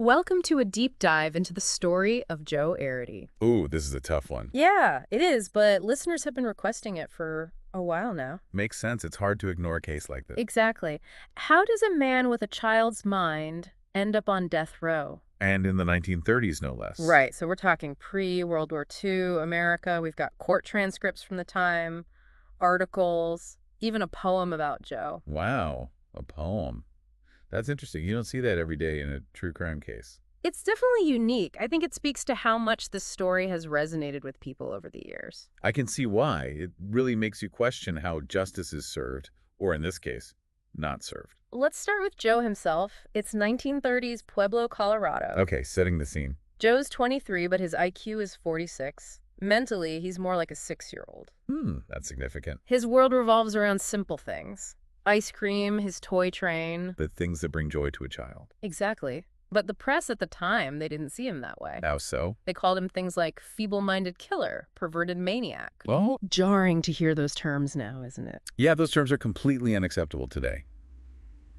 Welcome to a deep dive into the story of Joe Arridy. Ooh, this is a tough one. Yeah, it is, but listeners have been requesting it for a while now. Makes sense. It's hard to ignore a case like this. Exactly. How does a man with a child's mind end up on death row? And in the 1930s, no less. Right, so we're talking pre-World War II America. We've got court transcripts from the time, articles, even a poem about Joe. Wow, a poem. That's interesting. You don't see that every day in a true crime case. It's definitely unique. I think it speaks to how much this story has resonated with people over the years. I can see why. It really makes you question how justice is served, or in this case, not served. Let's start with Joe himself. It's 1930s Pueblo, Colorado. Okay, setting the scene. Joe's 23, but his IQ is 46. Mentally, he's more like a 6-year-old. That's significant. His world revolves around simple things. Ice cream, his toy train. The things that bring joy to a child. Exactly. But the press at the time, they didn't see him that way. How so? They called him things like feeble-minded killer, perverted maniac. Well, Jarring to hear those terms now, isn't it? yeah, those terms are completely unacceptable today.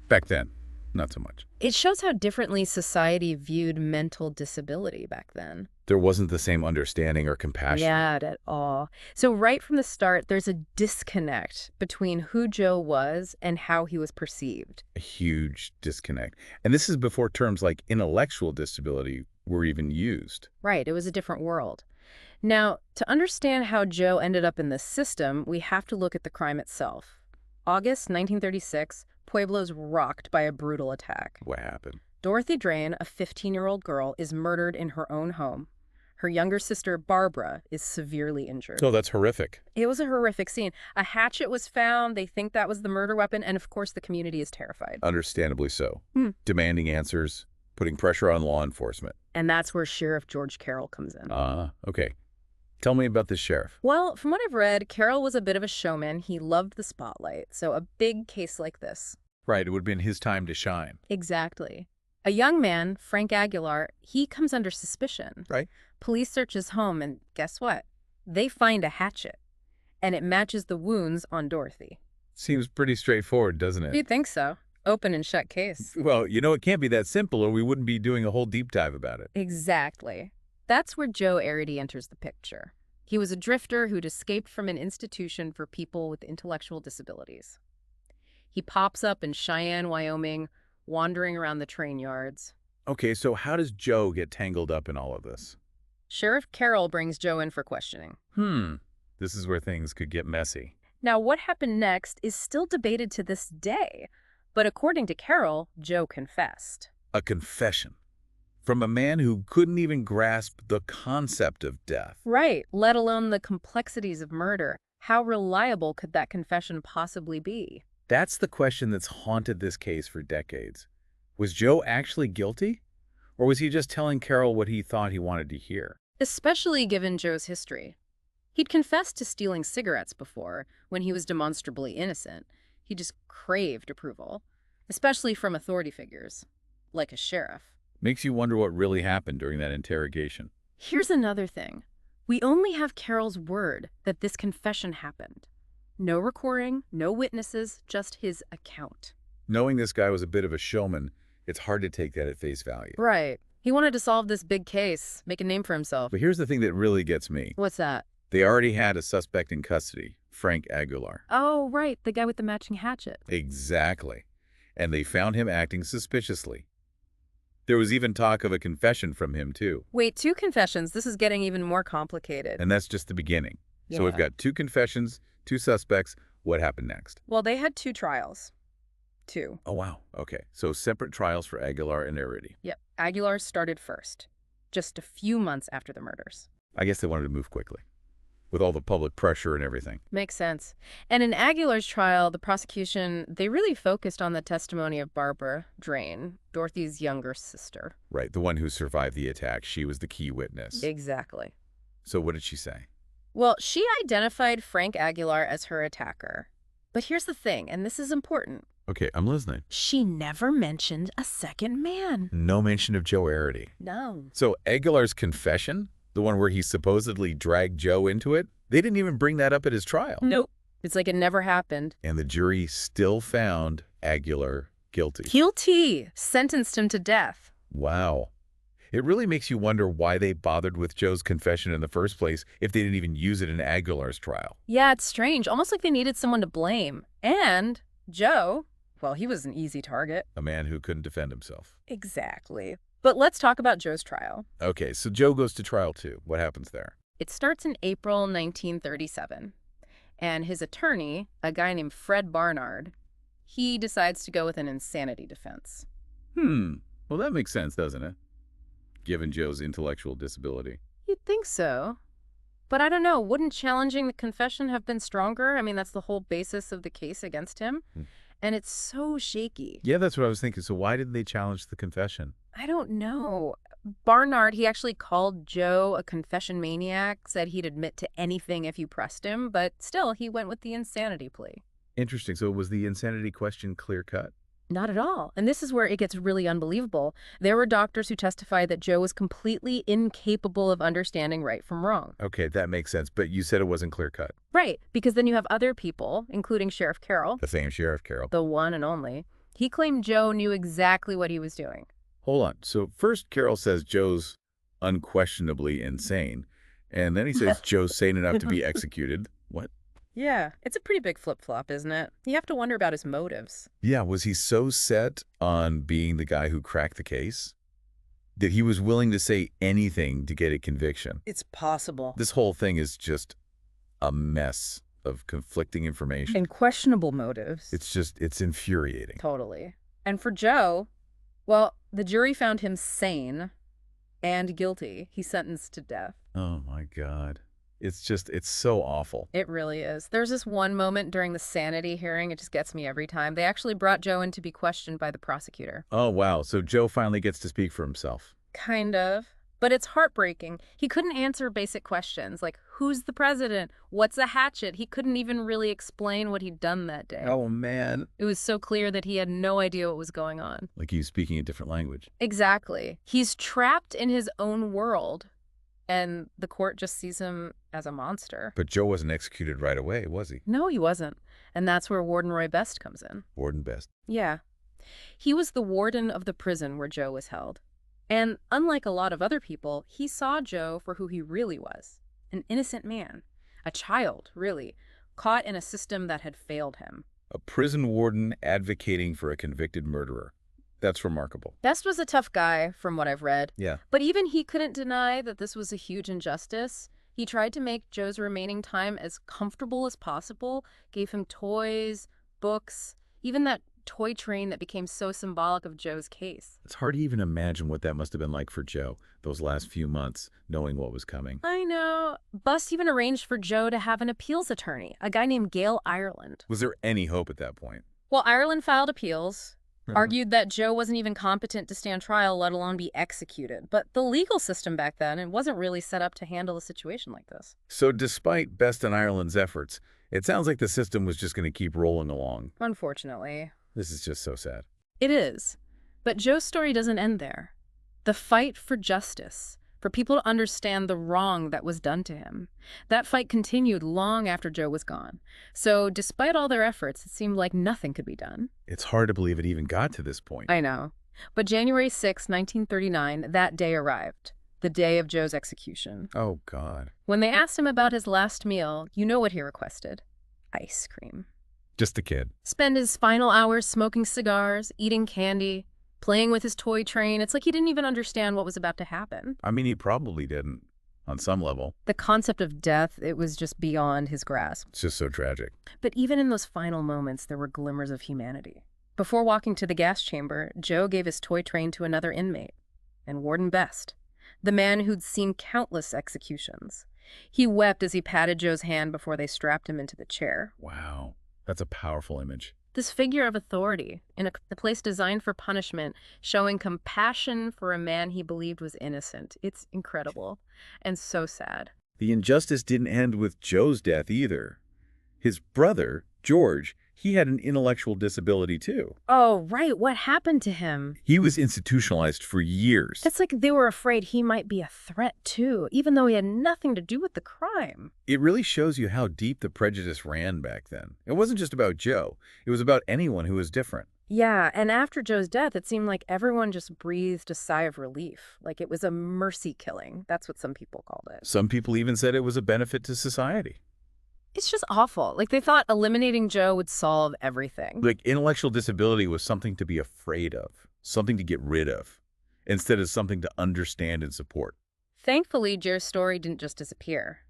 Back then, not so much. It shows how differently society viewed mental disability back then. There wasn't the same understanding or compassion. Yeah, at all. So right from the start, there's a disconnect between who Joe was and how he was perceived. A huge disconnect. And this is before terms like intellectual disability were even used. Right, it was a different world. Now, to understand how Joe ended up in this system, we have to look at the crime itself. August 1936, Pueblo's rocked by a brutal attack. What happened? Dorothy Drain, a 15-year-old girl, is murdered in her own home. Her younger sister, Barbara, is severely injured. Oh, that's horrific. It was a horrific scene. A hatchet was found. They think that was the murder weapon. And of course, the community is terrified. Understandably so. Demanding answers, putting pressure on law enforcement. And that's where Sheriff George Carroll comes in. Okay. Tell me about this sheriff. Well, from what I've read, Carroll was a bit of a showman. He loved the spotlight. So a big case like this. Right, it would have been his time to shine. Exactly. A young man, Frank Aguilar, he comes under suspicion. Right. Police search his home, and guess what? They find a hatchet, and it matches the wounds on Dorothy. Seems pretty straightforward, doesn't it? You'd think so. Open and shut case. Well, you know, it can't be that simple or we wouldn't be doing a whole deep dive about it. Exactly. That's where Joe Arridy enters the picture. He was a drifter who'd escaped from an institution for people with intellectual disabilities. He pops up in Cheyenne, Wyoming, wandering around the train yards. Okay, so how does Joe get tangled up in all of this? Sheriff Carroll brings Joe in for questioning. This is where things could get messy. Now, what happened next is still debated to this day, but according to Carroll, Joe confessed. A confession from a man who couldn't even grasp the concept of death. Right, let alone the complexities of murder. How reliable could that confession possibly be? That's the question that's haunted this case for decades. Was Joe actually guilty? Or was he just telling Carroll what he thought he wanted to hear? Especially given Joe's history. He'd confessed to stealing cigarettes before, when he was demonstrably innocent. He just craved approval, especially from authority figures, like a sheriff. Makes you wonder what really happened during that interrogation. Here's another thing. We only have Carroll's word that this confession happened. No recording, no witnesses, just his account. Knowing this guy was a bit of a showman, it's hard to take that at face value. Right. He wanted to solve this big case, make a name for himself. But here's the thing that really gets me. What's that? They already had a suspect in custody, Frank Aguilar. Oh, right, the guy with the matching hatchet. Exactly. And they found him acting suspiciously. There was even talk of a confession from him, too. Wait, 2 confessions? This is getting even more complicated. And that's just the beginning. Yeah. So we've got 2 confessions, 2 suspects. What happened next? Well, they had 2 trials. 2. Oh, wow. Okay. So separate trials for Aguilar and Arridy. Yep. Aguilar started first, just a few months after the murders. I guess they wanted to move quickly, with all the public pressure and everything. Makes sense. And in Aguilar's trial, the prosecution, they really focused on the testimony of Barbara Drain, Dorothy's younger sister. Right. The one who survived the attack. She was the key witness. Exactly. So what did she say? Well, she identified Frank Aguilar as her attacker. But here's the thing, and this is important. Okay, I'm listening. She never mentioned a second man. No mention of Joe Arridy. No. So Aguilar's confession, the one where he supposedly dragged Joe into it, they didn't even bring that up at his trial. Nope. It's like it never happened. And the jury still found Aguilar guilty. Guilty. Sentenced him to death. Wow. It really makes you wonder why they bothered with Joe's confession in the first place if they didn't even use it in Aguilar's trial. Yeah, it's strange. Almost like they needed someone to blame. And Joe, well, he was an easy target. A man who couldn't defend himself. Exactly. But let's talk about Joe's trial. Okay, so Joe goes to trial too. What happens there? It starts in April 1937. And his attorney, a guy named Fred Barnard, he decides to go with an insanity defense. Well, that makes sense, doesn't it? Given Joe's intellectual disability. You'd think so. But I don't know, wouldn't challenging the confession have been stronger? I mean, that's the whole basis of the case against him. And it's so shaky. Yeah, that's what I was thinking. So why didn't they challenge the confession? I don't know. Barnard, he actually called Joe a confession maniac, said he'd admit to anything if you pressed him, but still, he went with the insanity plea. Interesting. So was the insanity question clear-cut? Not at all. And this is where it gets really unbelievable. There were doctors who testified that Joe was completely incapable of understanding right from wrong. Okay, that makes sense. But you said it wasn't clear-cut. Right, because then you have other people, including Sheriff Carroll, The same Sheriff Carroll. the one and only. He claimed Joe knew exactly what he was doing. Hold on. So first Carroll says Joe's unquestionably insane. And then he says Joe's sane enough to be executed. What? Yeah, it's a pretty big flip-flop, isn't it? You have to wonder about his motives. Yeah, was he so set on being the guy who cracked the case that he was willing to say anything to get a conviction? It's possible. This whole thing is just a mess of conflicting information. And questionable motives. It's infuriating. Totally. And for Joe, well, the jury found him sane and guilty. He's sentenced to death. Oh my God. It's so awful. It really is. There's this one moment during the sanity hearing, it just gets me every time. They actually brought Joe in to be questioned by the prosecutor. Oh, wow. So Joe finally gets to speak for himself. Kind of. But it's heartbreaking. He couldn't answer basic questions like, who's the president? What's a hatchet? He couldn't even really explain what he'd done that day. Oh, man. It was so clear that he had no idea what was going on. Like he was speaking a different language. Exactly. He's trapped in his own world, and the court just sees him as a monster. But Joe wasn't executed right away, was he? No, he wasn't. And that's where Warden Roy Best comes in. Warden Best. Yeah. He was the warden of the prison where Joe was held. And unlike a lot of other people, he saw Joe for who he really was. An innocent man. A child, really. Caught in a system that had failed him. A prison warden advocating for a convicted murderer. That's remarkable. Best was a tough guy, from what I've read. Yeah. But even he couldn't deny that this was a huge injustice. He tried to make Joe's remaining time as comfortable as possible, gave him toys, books, even that toy train that became so symbolic of Joe's case. It's hard to even imagine what that must have been like for Joe, those last few months, knowing what was coming. I know. Bust even arranged for Joe to have an appeals attorney, a guy named Gail Ireland. Was there any hope at that point? Well, Ireland filed appeals, argued that Joe wasn't even competent to stand trial, let alone be executed. But the legal system back then, it wasn't really set up to handle a situation like this. So despite Best and Ireland's efforts, it sounds like the system was just going to keep rolling along. Unfortunately. This is just so sad. It is. But Joe's story doesn't end there. The fight for justice, for people to understand the wrong that was done to him, that fight continued long after Joe was gone. So despite all their efforts, it seemed like nothing could be done. It's hard to believe it even got to this point. I know. But January 6, 1939, that day arrived. The day of Joe's execution. Oh, God. When they asked him about his last meal, you know what he requested. Ice cream. Just a kid. Spend his final hours smoking cigars, eating candy, playing with his toy train. It's like he didn't even understand what was about to happen. I mean, he probably didn't, on some level. The concept of death, it was just beyond his grasp. It's just so tragic. But even in those final moments, there were glimmers of humanity. Before walking to the gas chamber, Joe gave his toy train to another inmate, and Warden Best, the man who'd seen countless executions. He wept as he patted Joe's hand before they strapped him into the chair. Wow. That's a powerful image. This figure of authority in a place designed for punishment, showing compassion for a man he believed was innocent. It's incredible and so sad. The injustice didn't end with Joe's death either. His brother, George, he had an intellectual disability too. Oh, right. What happened to him? He was institutionalized for years. It's like they were afraid he might be a threat too, even though he had nothing to do with the crime. It really shows you how deep the prejudice ran back then. It wasn't just about Joe. It was about anyone who was different. Yeah, and after Joe's death, it seemed like everyone just breathed a sigh of relief. Like it was a mercy killing. That's what some people called it. Some people even said it was a benefit to society. It's just awful. Like they thought eliminating Joe would solve everything. Like intellectual disability was something to be afraid of, something to get rid of, instead of something to understand and support. Thankfully, Joe's story didn't just disappear.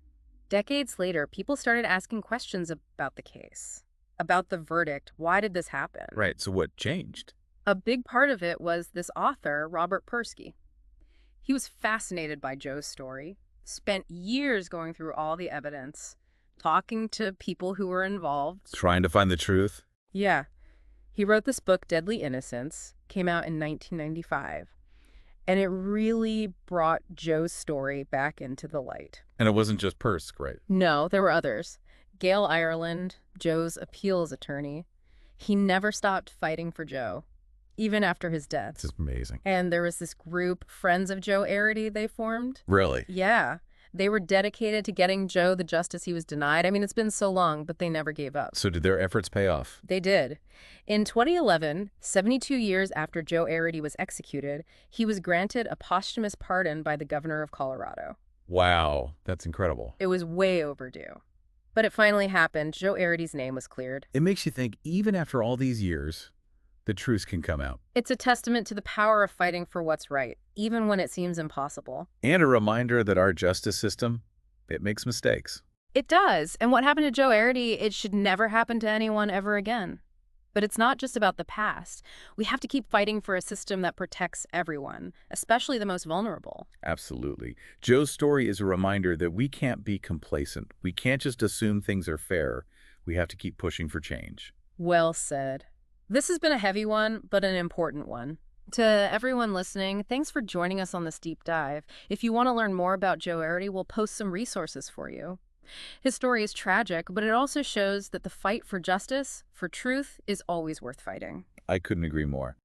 Decades later, people started asking questions about the case, about the verdict. Why did this happen? Right, so what changed? A big part of it was this author, Robert Persky. He was fascinated by Joe's story, spent years going through all the evidence, talking to people who were involved. Trying to find the truth? Yeah, he wrote this book, Deadly Innocence, came out in 1995, and it really brought Joe's story back into the light. And it wasn't just Persk, right? No, there were others. Gail Ireland, Joe's appeals attorney, he never stopped fighting for Joe, even after his death. This is amazing. And there was this group, Friends of Joe Arridy, they formed. Really? Yeah. They were dedicated to getting Joe the justice he was denied. I mean, it's been so long, but they never gave up. So did their efforts pay off? They did. In 2011, 72 years after Joe Arridy was executed, he was granted a posthumous pardon by the governor of Colorado. Wow, that's incredible. It was way overdue. But it finally happened. Joe Arridy's name was cleared. It makes you think, even after all these years, the truth can come out. It's a testament to the power of fighting for what's right, even when it seems impossible. And a reminder that our justice system, it makes mistakes. It does. And what happened to Joe Arridy, it should never happen to anyone ever again. But it's not just about the past. We have to keep fighting for a system that protects everyone, especially the most vulnerable. Absolutely. Joe's story is a reminder that we can't be complacent. We can't just assume things are fair. We have to keep pushing for change. Well said. This has been a heavy one, but an important one. To everyone listening, thanks for joining us on this deep dive. If you want to learn more about Joe Arridy, we'll post some resources for you. His story is tragic, but it also shows that the fight for justice, for truth, is always worth fighting. I couldn't agree more.